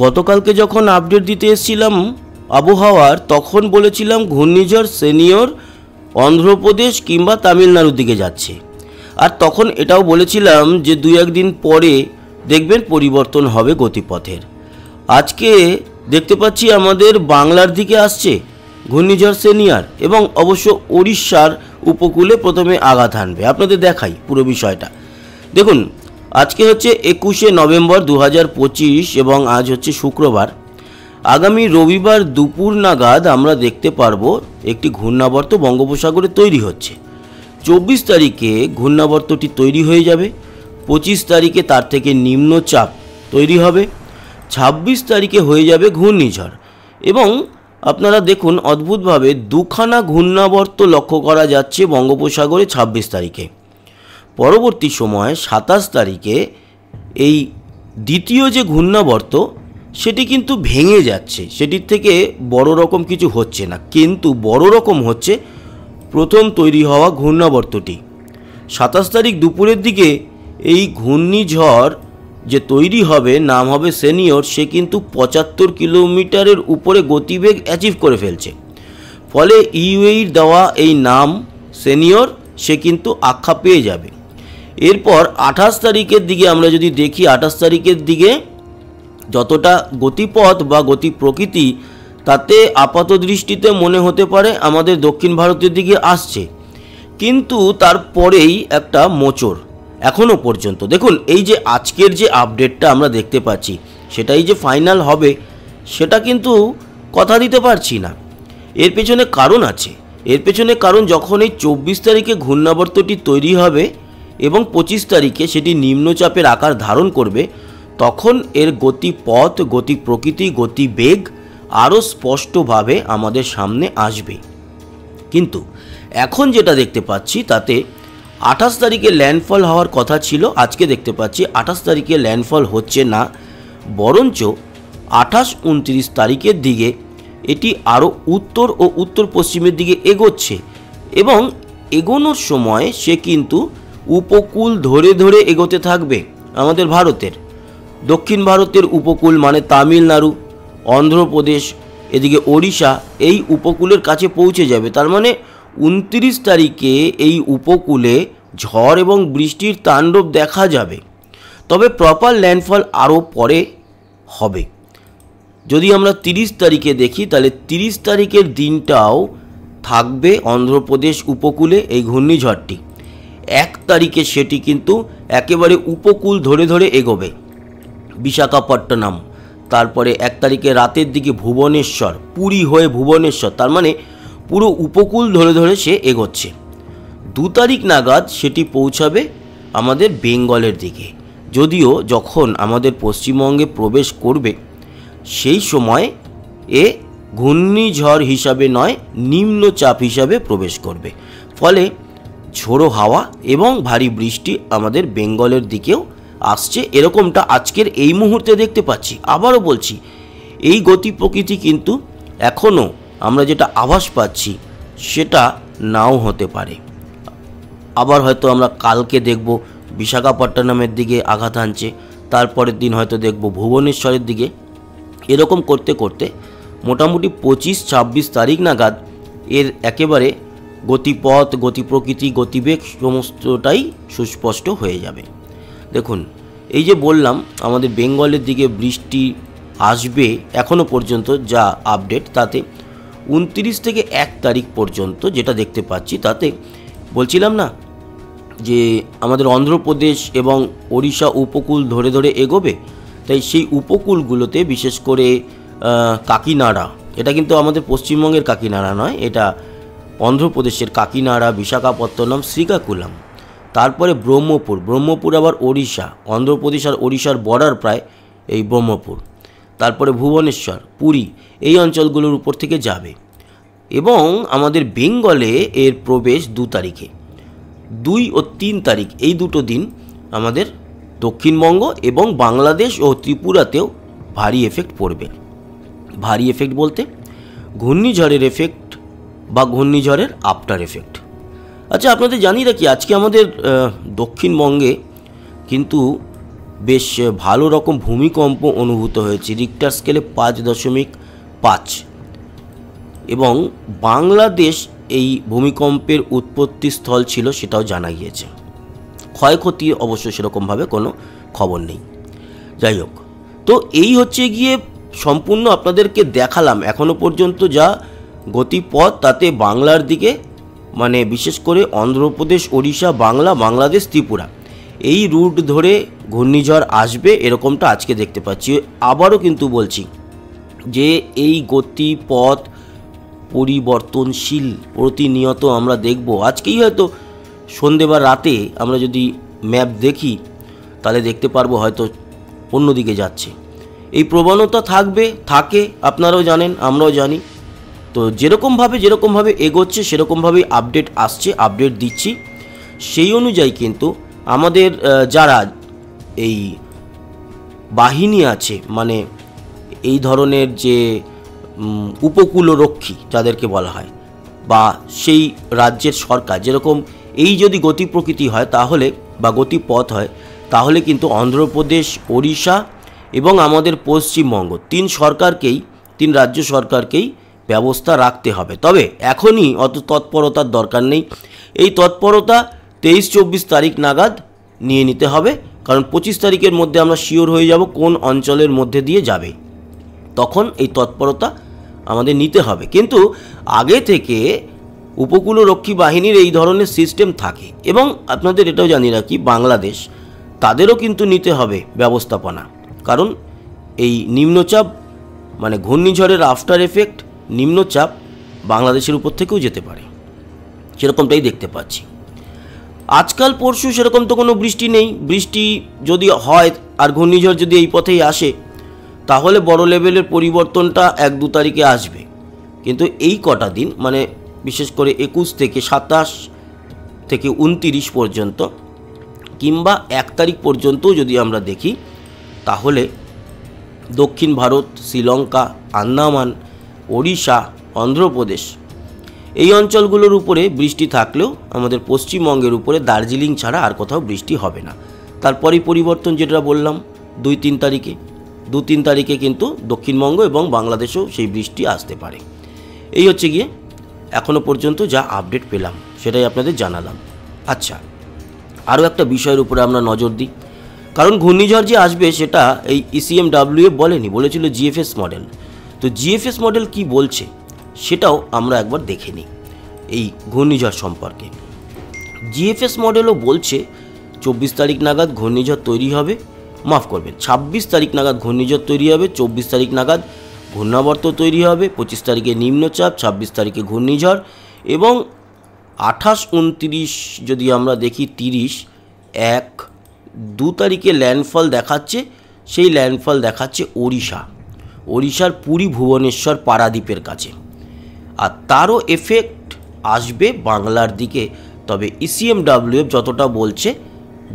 গতকালকে যখন আপডেট দিতে এসেছিলাম আবহাওয়ার, তখন বলেছিলাম ঘূর্ণিঝড় সেনিয়র অন্ধ্রপ্রদেশ কিংবা তামিলনাড়ুর দিকে যাচ্ছে। আর তখন এটাও বলেছিলাম যে 2-1 দিন পরে দেখবেন পরিবর্তন হবে গতিপথের। আজকে দেখতে পাচ্ছি আমাদের বাংলার দিকে আসছে ঘূর্ণিঝড় সেনিয়র, এবং অবশ্য ওড়িশার উপকূলে প্রথমে আঘাত হানবে। আপনাদের দেখাই পুরো বিষয়টা। দেখুন, আজকে হচ্ছে 21শে নভেম্বর 2025 এবং আজ হচ্ছে শুক্রবার। আগামী রবিবার দুপুর নাগাদ আমরা দেখতে পারবো একটি ঘূর্ণাবর্ত বঙ্গোপসাগরে তৈরি হচ্ছে। 24 তারিখে ঘূর্ণাবর্তটি তৈরি হয়ে যাবে। 25 তারিখে তার থেকে নিম্নচাপ তৈরি হবে। 26 তারিখে হয়ে যাবে ঘূর্ণিঝড়। এবং আপনারা দেখুন, অদ্ভুতভাবে দুখানা ঘূর্ণাবর্ত লক্ষ্য করা যাচ্ছে বঙ্গোপসাগরে 26 তারিখে। পরবর্তী সময় 27 তারিখে এই দ্বিতীয় যে ঘূর্ণাবর্ত সেটি কিন্তু ভেঙে যাচ্ছে, সেটির থেকে বড় রকম কিছু হচ্ছে না, কিন্তু বড় রকম হচ্ছে প্রথম তৈরি হওয়া ঘূর্ণাবর্তটি। 27 তারিখ দুপুরের দিকে এই ঘূর্ণিঝড় যে তৈরি হবে, নাম হবে সেনিয়র, সে কিন্তু 75 কিলোমিটারের উপরে গতিবেগ অ্যাচিভ করে ফেলছে। ফলে ইউএইর দেওয়া এই নাম সেনিয়র সে কিন্তু আখ্যা পেয়ে যাবে। এরপর 28 তারিখের দিকে আমরা যদি দেখি, 28 তারিখের দিকে যতটা গতিপথ বা গতি প্রকৃতি, তাতে আপাত দৃষ্টিতে মনে হতে পারে আমাদের দক্ষিণ ভারতের দিকে আসছে, কিন্তু তারপরেই একটা মোচড়। এখনও পর্যন্ত দেখুন, এই যে আজকের যে আপডেটটা আমরা দেখতে পাচ্ছি, সেটাই যে ফাইনাল হবে সেটা কিন্তু কথা দিতে পারছি না। এর পেছনে কারণ আছে। এর পেছনে কারণ, যখন এই 24 তারিখে ঘূর্ণাবর্তটি তৈরি হবে এবং 25 তারিখে সেটি নিম্নচাপের আকার ধারণ করবে, তখন এর গতিপথ, গতি প্রকৃতি, গতিবেগ আরও স্পষ্টভাবে আমাদের সামনে আসবে। কিন্তু এখন যেটা দেখতে পাচ্ছি তাতে 28 তারিখে ল্যান্ডফল হওয়ার কথা ছিল, আজকে দেখতে পাচ্ছি 28 তারিখে ল্যান্ডফল হচ্ছে না, বরঞ্চ 28-29 তারিখের দিকে এটি আরও উত্তর ও উত্তর পশ্চিমের দিকে এগোচ্ছে। এবং এগোনোর সময় সে কিন্তু উপকূল ধরে ধরে এগোতে থাকবে আমাদের ভারতের। দক্ষিণ ভারতের উপকূল মানে তামিলনাড়ু, অন্ধ্রপ্রদেশ, এদিকে ওড়িশা, এই উপকূলের কাছে পৌঁছে যাবে। তার মানে 29 তারিখে এই উপকূলে ঝড় এবং বৃষ্টির তাণ্ডব দেখা যাবে। তবে প্রপার ল্যান্ডফল আরও পরে হবে। যদি আমরা 30 তারিখে দেখি, তাহলে 30 তারিখের দিনটাও থাকবে অন্ধ্রপ্রদেশ উপকূলে এই ঘূর্ণিঝড়টি। 1 তারিখে সেটি কিন্তু একেবারে উপকূল ধরে ধরে এগোবে বিশাখাপট্টনম। তারপরে 1 তারিখে রাতের দিকে ভুবনেশ্বর, পুরী হয়ে ভুবনেশ্বর, তার মানে পুরো উপকূল ধরে ধরে সে এগোচ্ছে। 2 তারিখ নাগাদ সেটি পৌঁছাবে আমাদের বেঙ্গলের দিকে। যদিও যখন আমাদের পশ্চিমবঙ্গে প্রবেশ করবে, সেই সময় এ ঘূর্ণিঝড় হিসাবে নয়, নিম্নচাপ হিসাবে প্রবেশ করবে। ফলে ঝোড়ো হাওয়া এবং ভারী বৃষ্টি আমাদের বেঙ্গলের দিকেও আসছে, এরকমটা আজকের এই মুহূর্তে দেখতে পাচ্ছি। আবারও বলছি, এই গতি প্রকৃতি কিন্তু এখনও আমরা যেটা আভাস পাচ্ছি সেটা নাও হতে পারে। আবার হয়তো আমরা কালকে দেখব বিশাখাপট্টনমের দিকে আঘাত হানছে, তারপরের দিন হয়তো দেখব ভুবনেশ্বরের দিকে। এরকম করতে করতে মোটামুটি 25-26 তারিখ নাগাদ এর একেবারে গতিপথ, গতি প্রকৃতি, গতিবেগ সমস্তটাই সুস্পষ্ট হয়ে যাবে। দেখুন, এই যে বললাম আমাদের বেঙ্গলের দিকে বৃষ্টি আসবে, এখনও পর্যন্ত যা আপডেট তাতে 29 থেকে 1 তারিখ পর্যন্ত যেটা দেখতে পাচ্ছি, তাতে বলছিলাম না যে আমাদের অন্ধ্রপ্রদেশ এবং ওড়িশা উপকূল ধরে ধরে এগোবে। তাই সেই উপকূলগুলোতে বিশেষ করে কাকিনাড়া, এটা কিন্তু আমাদের পশ্চিমবঙ্গের কাকিনাড়া নয়, এটা অন্ধ্রপ্রদেশের কাকিনাড়া, বিশাখাপত্তনম, শ্রীকাকুলাম, তারপরে ব্রহ্মপুর আবার ওড়িশা, অন্ধ্রপ্রদেশ আর ওড়িশার বর্ডার প্রায় এই ব্রহ্মপুর, তারপরে ভুবনেশ্বর, পুরী, এই অঞ্চলগুলোর উপর থেকে যাবে। এবং আমাদের বেঙ্গলে এর প্রবেশ 2 তারিখে। 2 ও 3 তারিখ এই দুটো দিন আমাদের দক্ষিণবঙ্গ এবং বাংলাদেশ ও ত্রিপুরাতেও ভারী এফেক্ট পড়বে। ভারী এফেক্ট বলতে ঘূর্ণিঝড়ের এফেক্ট বা ঘূর্ণিঝড়ের আফটার এফেক্ট। আচ্ছা, আপনাদের জানিয়ে রাখি, আজকে আমাদের দক্ষিণবঙ্গে কিন্তু বেশ ভালো রকম ভূমিকম্প অনুভূত হয়েছে, রিক্টার স্কেলে 5.5। এবং বাংলাদেশ এই ভূমিকম্পের উৎপত্তি স্থল ছিল সেটাও জানা গিয়েছে। ক্ষয়ক্ষতি অবশ্য সেরকমভাবে কোনো খবর নেই। যাই হোক, তো এই হচ্ছে গিয়ে সম্পূর্ণ আপনাদেরকে দেখালাম এখনো পর্যন্ত যা গতিপথ, তাতে বাংলার দিকে মানে বিশেষ করে অন্ধ্রপ্রদেশ, ওড়িশা, বাংলাদেশ, ত্রিপুরা এই রুট ধরে ঘূর্ণিঝড় আসবে এরকমটা আজকে দেখতে পাচ্ছি। আবারও কিন্তু বলছি যে এই গতিপথ পরিবর্তনশীল, প্রতিনিয়ত আমরা দেখব। আজকেই হয়তো সন্ধে বা রাতে আমরা যদি ম্যাপ দেখি তাহলে দেখতে পারবো হয়তো অন্যদিকে যাচ্ছে। এই প্রবণতা থাকে, আপনারাও জানেন, আমরাও জানি। তো যেরকমভাবে এগোচ্ছে সেরকমভাবেই আপডেট আসছে, আপডেট দিচ্ছি। সেই অনুযায়ী কিন্তু আমাদের যারা এই বাহিনী আছে, মানে এই ধরনের যে উপকূলরক্ষী যাদেরকে বলা হয়, বা সেই রাজ্যের সরকার, যেরকম এই যদি গতি প্রকৃতি হয় তাহলে বা গতিপথ হয় তাহলে কিন্তু অন্ধ্রপ্রদেশ, ওড়িশা এবং আমাদের পশ্চিমবঙ্গ তিন রাজ্য সরকারকেই ব্যবস্থা রাখতে হবে। তবে এখনই অত তৎপরতার দরকার নেই। এই তৎপরতা 23-24 তারিখ নাগাদ নিয়ে নিতে হবে, কারণ 25 তারিখের মধ্যে আমরা শিওর হয়ে যাব কোন অঞ্চলের মধ্যে দিয়ে যাবে। তখন এই তৎপরতা আমাদের নিতে হবে। কিন্তু আগে থেকে উপকূলরক্ষী বাহিনীর এই ধরনের সিস্টেম থাকে। এবং আপনাদের এটাও জানি রাখি, বাংলাদেশ তাদেরও কিন্তু নিতে হবে ব্যবস্থাপনা, কারণ এই নিম্নচাপ মানে ঘূর্ণিঝড়ের আফটার এফেক্ট, নিম্নচাপ বাংলাদেশের উপর থেকেও যেতে পারে, সেরকমটাই দেখতে পাচ্ছি। আজকাল পরশু সেরকম তো কোনো বৃষ্টি নেই। বৃষ্টি যদি হয় আর ঘূর্ণিঝড় যদি এই পথেই আসে তাহলে বড় লেভেলের পরিবর্তনটা 1-2 তারিখে আসবে। কিন্তু এই কটা দিন মানে বিশেষ করে 21 থেকে 27 থেকে 29 পর্যন্ত কিংবা 1 তারিখ পর্যন্তও যদি আমরা দেখি তাহলে দক্ষিণ ভারত, শ্রীলঙ্কা, আন্দামান, ওড়িশা, অন্ধ্রপ্রদেশ এই অঞ্চলগুলোর উপরে বৃষ্টি থাকলেও আমাদের পশ্চিমবঙ্গের উপরে দার্জিলিং ছাড়া আর কোথাও বৃষ্টি হবে না। তারপরেই পরিবর্তন যেটা বললাম 2-3 তারিখে কিন্তু দক্ষিণবঙ্গ এবং বাংলাদেশেও সেই বৃষ্টি আসতে পারে। এই হচ্ছে গিয়ে এখনও পর্যন্ত যা আপডেট পেলাম সেটাই আপনাদের জানালাম। আচ্ছা, আরও একটা বিষয়ের উপরে আমরা নজর দিই, কারণ ঘূর্ণিঝড় যে আসবে সেটা এই ECMWF বলেনি, বলেছিল GFS মডেল। তো GFS মডেল কি বলছে সেটাও আমরা একবার দেখে নিই এই ঘূর্ণিঝড় সম্পর্কে। GFS মডেলও বলছে 24 তারিখ নাগাদ ঘূর্ণিঝড় তৈরি হবে, 26 তারিখ নাগাদ ঘূর্ণিঝড় তৈরি হবে, 24 তারিখ নাগাদ ঘূর্ণাবর্ত তৈরি হবে, 25 তারিখে নিম্নচাপ, 26 তারিখে ঘূর্ণিঝড় এবং 28, 29 যদি আমরা দেখি 30, 1-2 তারিখে ল্যান্ডফল দেখাচ্ছে। সেই ল্যান্ডফল দেখাচ্ছে ওড়িশার পুরী, ভুবনেশ্বর, পারাদ্বীপের কাছে। আর তারও এফেক্ট আসবে বাংলার দিকে। তবে ECMWF যতটা বলছে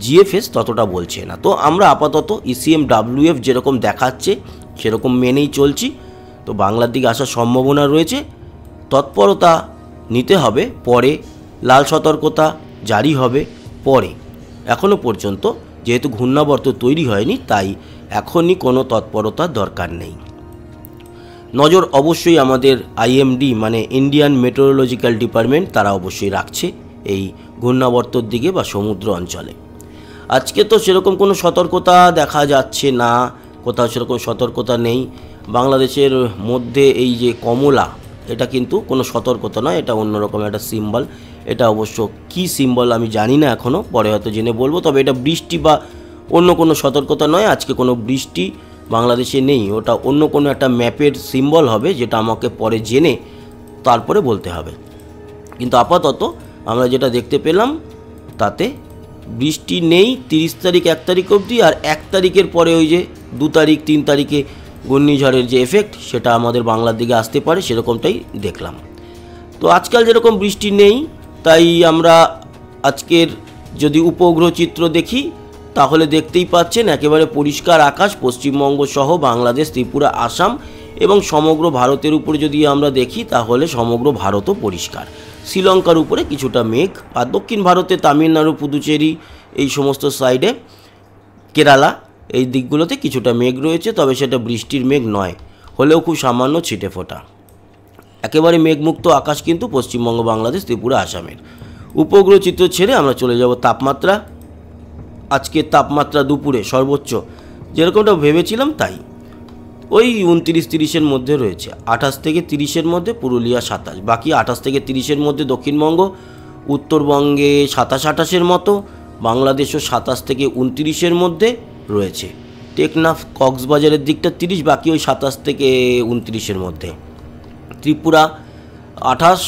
GFS ততটা বলছে না। তো আমরা আপাতত ECMWF যেরকম দেখাচ্ছে সেরকম মেনেই চলছি। তো বাংলার দিকে আসার সম্ভাবনা রয়েছে, তৎপরতা নিতে হবে। পরে লাল সতর্কতা জারি হবে পরে। এখনও পর্যন্ত যেহেতু ঘূর্ণাবর্ত তৈরি হয়নি তাই এখনই কোনো তৎপরতার দরকার নেই। নজর অবশ্যই আমাদের IMD মানে ইন্ডিয়ান মেটেরোলজিক্যাল ডিপার্টমেন্ট তারা অবশ্যই রাখছে এই ঘূর্ণাবর্তর দিকে বা সমুদ্র অঞ্চলে। আজকে তো সেরকম কোনো সতর্কতা দেখা যাচ্ছে না, কোথাও সেরকম সতর্কতা নেই। বাংলাদেশের মধ্যে এই যে কমলা, এটা কিন্তু কোনো সতর্কতা নয়, এটা অন্যরকম একটা সিম্বল। এটা অবশ্য কী সিম্বল আমি জানি না এখনও, পরে হয়তো জেনে বলবো। তবে এটা বৃষ্টি বা অন্য কোনো সতর্কতা নয়। আজকে কোনো বৃষ্টি বাংলাদেশে নেই, ওটা অন্য কোনো একটা ম্যাপের সিম্বল হবে, যেটা আমাকে পরে জেনে তারপরে বলতে হবে। কিন্তু আপাতত আমরা যেটা দেখতে পেলাম তাতে বৃষ্টি নেই 30 তারিখ 1 তারিখ অবধি। আর 1 তারিখের পরে ওই যে 2 তারিখ 3 তারিখে ঘূর্ণিঝড়ের যে এফেক্ট সেটা আমাদের বাংলার দিকে আসতে পারে, সেরকমটাই দেখলাম। তো আজকাল যেরকম বৃষ্টি নেই, তাই আমরা আজকের যদি উপগ্রহ চিত্র দেখি তাহলে দেখতেই পাচ্ছেন একেবারে পরিষ্কার আকাশ। পশ্চিমবঙ্গ সহ বাংলাদেশ, ত্রিপুরা, আসাম এবং সমগ্র ভারতের উপরে যদি আমরা দেখি তাহলে সমগ্র ভারতও পরিষ্কার। শ্রীলঙ্কার উপরে কিছুটা মেঘ, আর দক্ষিণ ভারতে তামিলনাড়ু, পুদুচেরি এই সমস্ত সাইডে, কেরালা এই দিকগুলোতে কিছুটা মেঘ রয়েছে, তবে সেটা বৃষ্টির মেঘ নয়, হলেও খুব সামান্য ছিটে ফোটা। একেবারে মেঘমুক্ত আকাশ কিন্তু পশ্চিমবঙ্গ, বাংলাদেশ, ত্রিপুরা, আসামের। উপগ্রহ চিত্র ছেড়ে আমরা চলে যাব তাপমাত্রা। আজকের তাপমাত্রা দুপুরে সর্বোচ্চ যেরকমটা ভেবেছিলাম তাই, ওই 29-30-এর মধ্যে রয়েছে। 28 থেকে 30-এর মধ্যে পুরুলিয়া 27, বাকি 28 থেকে 30-এর মধ্যে দক্ষিণবঙ্গ, উত্তরবঙ্গে 27-28-এর মতো, বাংলাদেশও 27 থেকে 29-এর মধ্যে রয়েছে। টেকনাফ কক্সবাজারের দিকটা 30, বাকি ওই 27 থেকে 29-এর মধ্যে। ত্রিপুরা 28,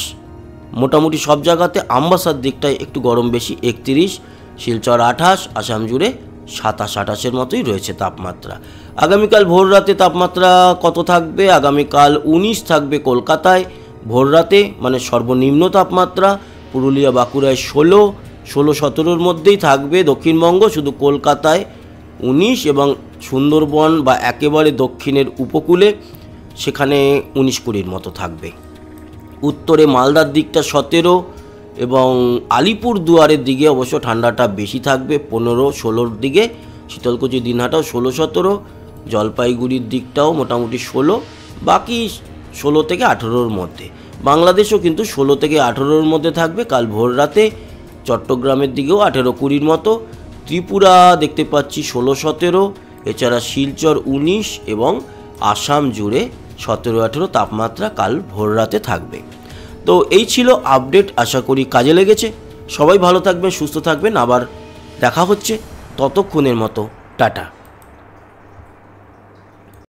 মোটামুটি সব জায়গাতে। আমবাসার দিকটায় একটু গরম বেশি, 31, শিলচর 28, আসাম জুড়ে 27-28-এর মতোই রয়েছে তাপমাত্রা। আগামীকাল ভোর রাতে তাপমাত্রা কত থাকবে? আগামীকাল 19 থাকবে কলকাতায় ভোর রাতে, মানে সর্বনিম্ন তাপমাত্রা। পুরুলিয়া বাঁকুড়ায় 16-17-র মধ্যেই থাকবে দক্ষিণবঙ্গ, শুধু কলকাতায় 19 এবং সুন্দরবন বা একেবারে দক্ষিণের উপকূলে সেখানে 19-20-র মতো থাকবে। উত্তরে মালদার দিকটা 17 এবং আলিপুর দুয়ারের দিকে অবশ্য ঠান্ডাটা বেশি থাকবে, 15-16-র দিকে। শীতলকুচি দিনহাটাও 16-17, জলপাইগুড়ির দিকটাও মোটামুটি 16, বাকি 16 থেকে 18-র মধ্যে। বাংলাদেশও কিন্তু 16 থেকে 18-র মধ্যে থাকবে কাল ভোর রাতে। চট্টগ্রামের দিকেও 18-20-র মতো। ত্রিপুরা দেখতে পাচ্ছি 16-17, এছাড়া শিলচর 19 এবং আসাম জুড়ে 17-18 তাপমাত্রা কাল ভোর রাতে থাকবে। তো এই ছিল আপডেট, আশা করি কাজে লেগেছে। সবাই ভালো থাকবেন, সুস্থ থাকবেন, আবার দেখা হচ্ছে, ততক্ষণের মতো টাটা।